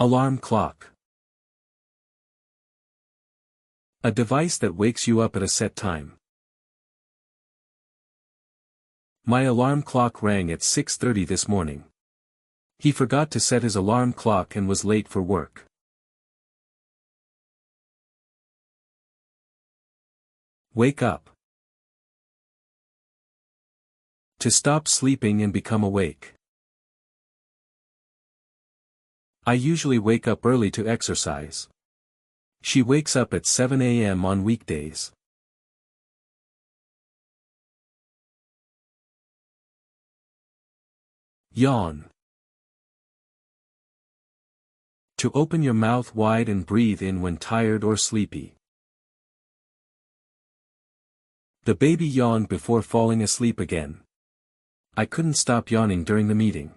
Alarm clock. A device that wakes you up at a set time. My alarm clock rang at 6:30 this morning. He forgot to set his alarm clock and was late for work. Wake up. To stop sleeping and become awake. I usually wake up early to exercise. She wakes up at 7 a.m. on weekdays. Yawn. To open your mouth wide and breathe in when tired or sleepy. The baby yawned before falling asleep again. I couldn't stop yawning during the meeting.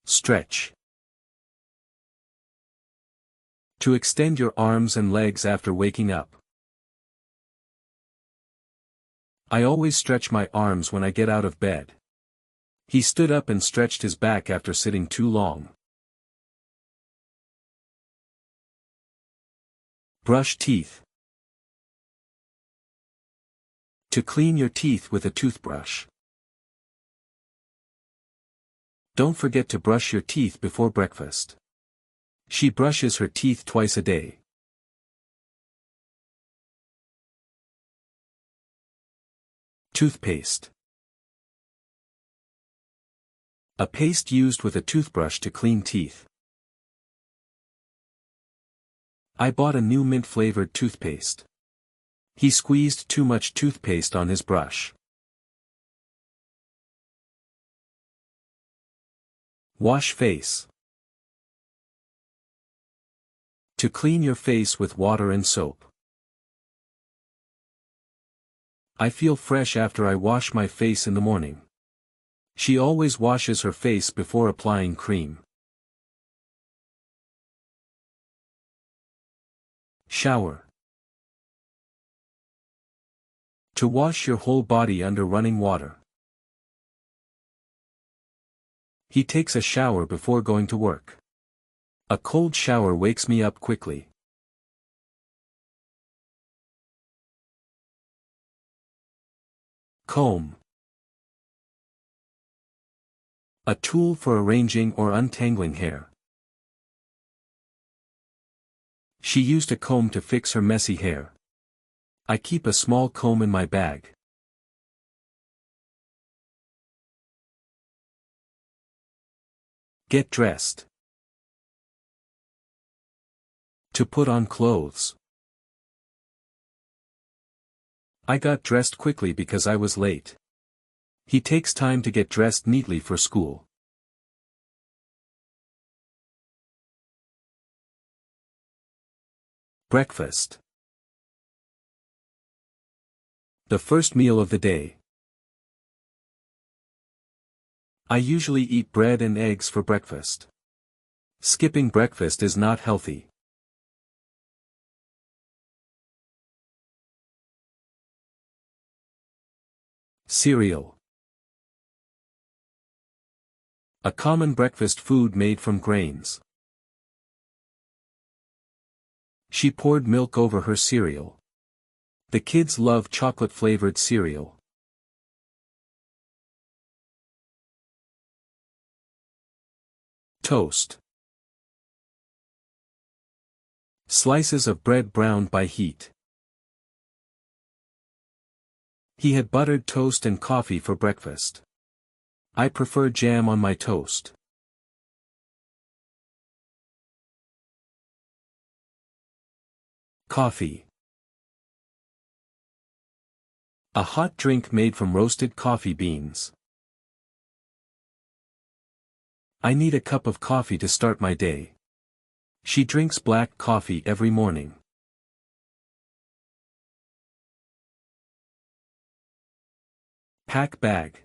Stretch. To extend your arms and legs after waking up. I always stretch my arms when I get out of bed. He stood up and stretched his back after sitting too long. Brush teeth. To clean your teeth with a toothbrush. Don't forget to brush your teeth before breakfast. She brushes her teeth twice a day. Toothpaste. A paste used with a toothbrush to clean teeth. I bought a new mint-flavored toothpaste. He squeezed too much toothpaste on his brush. Wash face. To clean your face with water and soap. I feel fresh after I wash my face in the morning. She always washes her face before applying cream. Shower. To wash your whole body under running water. He takes a shower before going to work. A cold shower wakes me up quickly. Comb. A tool for arranging or untangling hair. She used a comb to fix her messy hair. I keep a small comb in my bag. Get dressed. To put on clothes. I got dressed quickly because I was late. He takes time to get dressed neatly for school. Breakfast. The first meal of the day. I usually eat bread and eggs for breakfast. Skipping breakfast is not healthy. Cereal. A common breakfast food made from grains. She poured milk over her cereal. The kids love chocolate-flavored cereal. Toast. Slices of bread browned by heat. He had buttered toast and coffee for breakfast. I prefer jam on my toast. Coffee. A hot drink made from roasted coffee beans. I need a cup of coffee to start my day. She drinks black coffee every morning. Pack bag.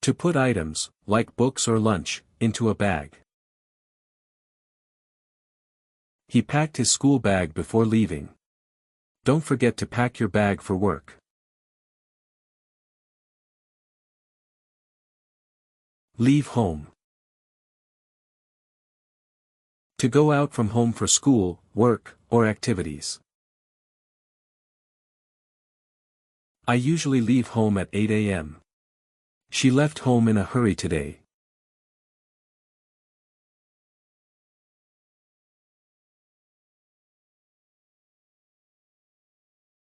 To put items, like books or lunch, into a bag. He packed his school bag before leaving. Don't forget to pack your bag for work. Leave home. To go out from home for school, work, or activities. I usually leave home at 8 a.m. She left home in a hurry today.